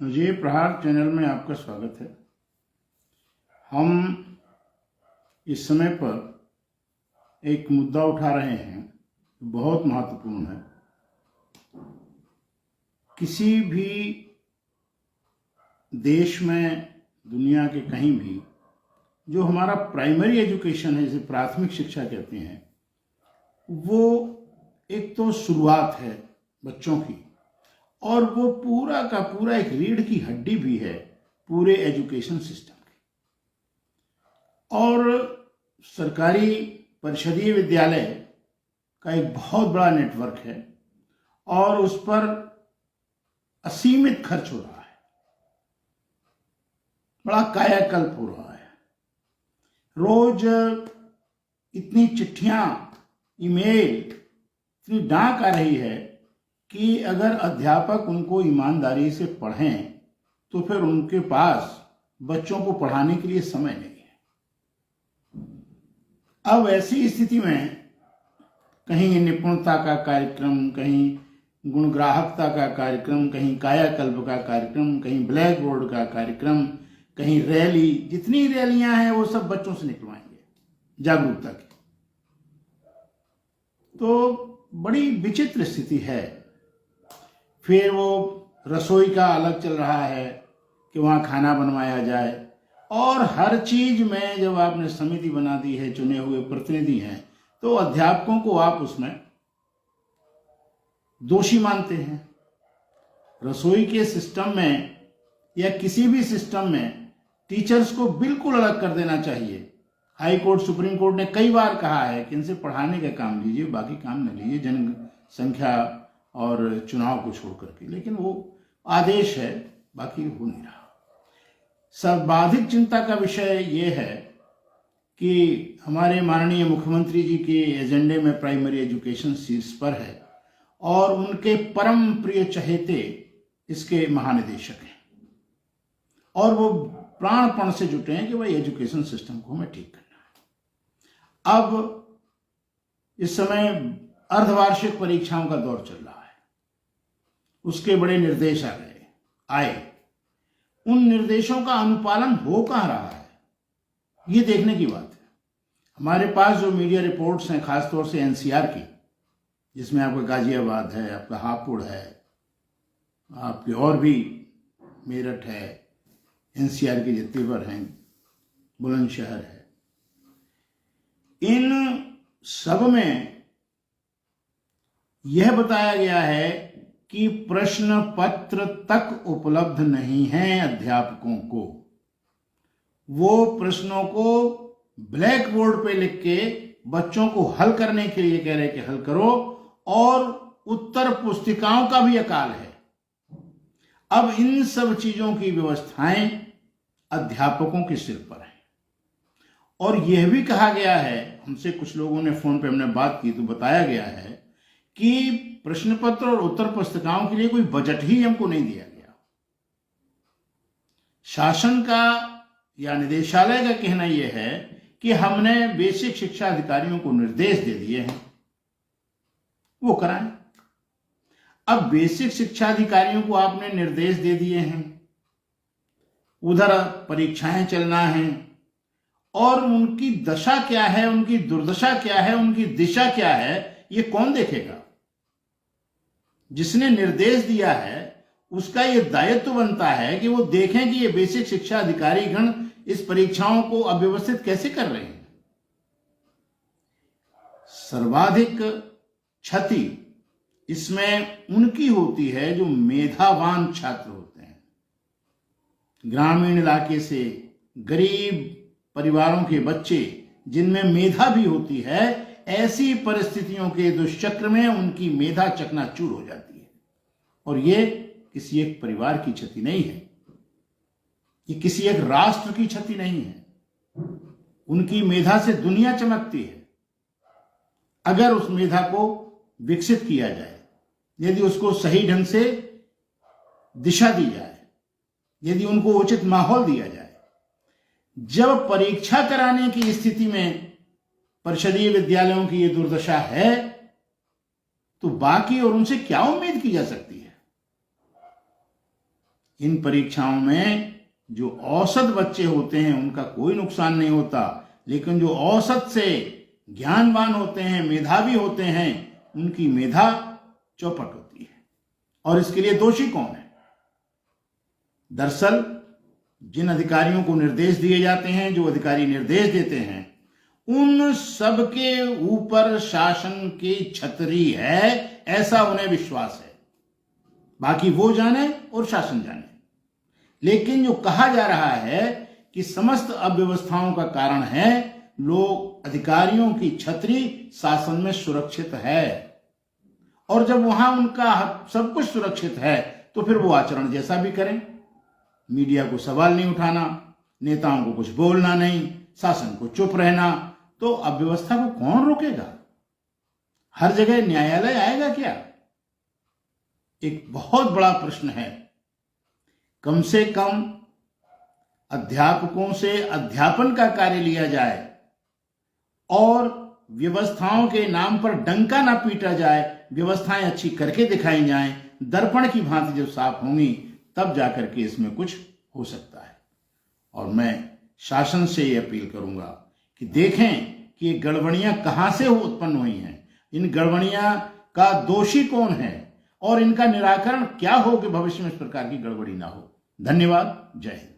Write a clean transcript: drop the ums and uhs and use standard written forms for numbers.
जी प्रहार चैनल में आपका स्वागत है। हम इस समय पर एक मुद्दा उठा रहे हैं, बहुत महत्वपूर्ण है। किसी भी देश में, दुनिया के कहीं भी, जो हमारा प्राइमरी एजुकेशन है, जिसे प्राथमिक शिक्षा कहते हैं, वो एक तो शुरुआत है बच्चों की, और वो पूरा का पूरा एक रीढ़ की हड्डी भी है पूरे एजुकेशन सिस्टम की। और सरकारी परिषदीय विद्यालय का एक बहुत बड़ा नेटवर्क है और उस पर असीमित खर्च हो रहा है, बड़ा कायाकल्प हो रहा है। रोज इतनी चिट्ठियां, ईमेल, इतनी डाक आ रही है कि अगर अध्यापक उनको ईमानदारी से पढ़ें तो फिर उनके पास बच्चों को पढ़ाने के लिए समय नहीं है। अब ऐसी स्थिति में कहीं निपुणता का कार्यक्रम, कहीं गुणग्राहकता का कार्यक्रम, कहीं कायाकल्प का कार्यक्रम, कहीं ब्लैक बोर्ड का कार्यक्रम, कहीं रैली, जितनी रैलियां हैं वो सब बच्चों से निकलवाएंगे जागरूकता की। तो बड़ी विचित्र स्थिति है। फिर वो रसोई का अलग चल रहा है कि वहाँ खाना बनवाया जाए, और हर चीज में जब आपने समिति बना दी है, चुने हुए प्रतिनिधि हैं, तो अध्यापकों को आप उसमें दोषी मानते हैं। रसोई के सिस्टम में या किसी भी सिस्टम में टीचर्स को बिल्कुल अलग कर देना चाहिए। हाई कोर्ट, सुप्रीम कोर्ट ने कई बार कहा है कि इनसे पढ़ाने का काम लीजिए, बाकी काम न लीजिए, जनसंख्या और चुनाव को छोड़ करके। लेकिन वो आदेश है, बाकी हो नहीं रहा। सर्वाधिक चिंता का विषय ये है कि हमारे माननीय मुख्यमंत्री जी के एजेंडे में प्राइमरी एजुकेशन शीर्ष पर है और उनके परम प्रिय चहेते इसके महानिदेशक हैं, और वो प्राणपण से जुटे हैं कि भाई एजुकेशन सिस्टम को हमें ठीक करना है। अब इस समय अर्धवार्षिक परीक्षाओं का दौर चल रहा है, उसके बड़े निर्देश आए। उन निर्देशों का अनुपालन हो कहाँ रहा है, ये देखने की बात है। हमारे पास जो मीडिया रिपोर्ट्स हैं, खासतौर से एनसीआर की, जिसमें आपका गाजियाबाद है, आपका हापुड़ है, आपके और भी मेरठ है, एनसीआर के जितने पर हैं, बुलंदशहर है, इन सब में यह बताया गया है कि प्रश्न पत्र तक उपलब्ध नहीं है अध्यापकों को। वो प्रश्नों को ब्लैक बोर्ड पे लिख के बच्चों को हल करने के लिए कह रहे कि हल करो, और उत्तर पुस्तिकाओं का भी अकाल है। अब इन सब चीजों की व्यवस्थाएं अध्यापकों के सिर पर है। और यह भी कहा गया है, हमसे कुछ लोगों ने फोन पे हमने बात की तो बताया गया है कि प्रश्न पत्र और उत्तर पुस्तिकाओं के लिए कोई बजट ही हमको नहीं दिया गया। शासन का या निदेशालय का कहना यह है कि हमने बेसिक शिक्षा अधिकारियों को निर्देश दे दिए हैं, वो कराएं। अब बेसिक शिक्षा अधिकारियों को आपने निर्देश दे दिए हैं, उधर परीक्षाएं चलना है, और उनकी दशा क्या है, उनकी दुर्दशा क्या है, उनकी दिशा क्या है, ये कौन देखेगा? जिसने निर्देश दिया है उसका ये दायित्व बनता है कि वो देखें कि ये बेसिक शिक्षा अधिकारी गण इस परीक्षाओं को अव्यवस्थित कैसे कर रहे हैं। सर्वाधिक क्षति इसमें उनकी होती है जो मेधावान छात्र होते हैं, ग्रामीण इलाके से गरीब परिवारों के बच्चे जिनमें मेधा भी होती है। ऐसी परिस्थितियों के दुष्चक्र में उनकी मेधा चकनाचूर हो जाती है। और ये किसी एक परिवार की क्षति नहीं है, ये किसी एक राष्ट्र की क्षति नहीं है। उनकी मेधा से दुनिया चमकती है अगर उस मेधा को विकसित किया जाए, यदि उसको सही ढंग से दिशा दी जाए, यदि उनको उचित माहौल दिया जाए। जब परीक्षा कराने की स्थिति में परिषदीय विद्यालयों की ये दुर्दशा है, तो बाकी और उनसे क्या उम्मीद की जा सकती है? इन परीक्षाओं में जो औसत बच्चे होते हैं उनका कोई नुकसान नहीं होता, लेकिन जो औसत से ज्ञानवान होते हैं, मेधावी होते हैं, उनकी मेधा चौपट होती है। और इसके लिए दोषी कौन है? दरअसल जिन अधिकारियों को निर्देश दिए जाते हैं, जो अधिकारी निर्देश देते हैं, उन सब के ऊपर शासन की छतरी है, ऐसा उन्हें विश्वास है। बाकी वो जाने और शासन जाने। लेकिन जो कहा जा रहा है कि समस्त अव्यवस्थाओं का कारण है, लोग अधिकारियों की छतरी शासन में सुरक्षित है, और जब वहां उनका सब कुछ सुरक्षित है तो फिर वो आचरण जैसा भी करें। मीडिया को सवाल नहीं उठाना, नेताओं को कुछ बोलना नहीं, शासन को चुप रहना, तो अव्यवस्था को कौन रोकेगा? हर जगह न्यायालय आएगा क्या? एक बहुत बड़ा प्रश्न है। कम से कम अध्यापकों से अध्यापन का कार्य लिया जाए और व्यवस्थाओं के नाम पर डंका ना पीटा जाए, व्यवस्थाएं अच्छी करके दिखाई जाएं, दर्पण की भांति जब साफ होंगी तब जाकर के इसमें कुछ हो सकता है। और मैं शासन से ये अपील करूंगा कि देखें कि ये गड़बड़ियां कहां से उत्पन्न हुई हैं, इन गड़बड़ियां का दोषी कौन है और इनका निराकरण क्या हो कि भविष्य में इस प्रकार की गड़बड़ी ना हो। धन्यवाद। जय हिंद।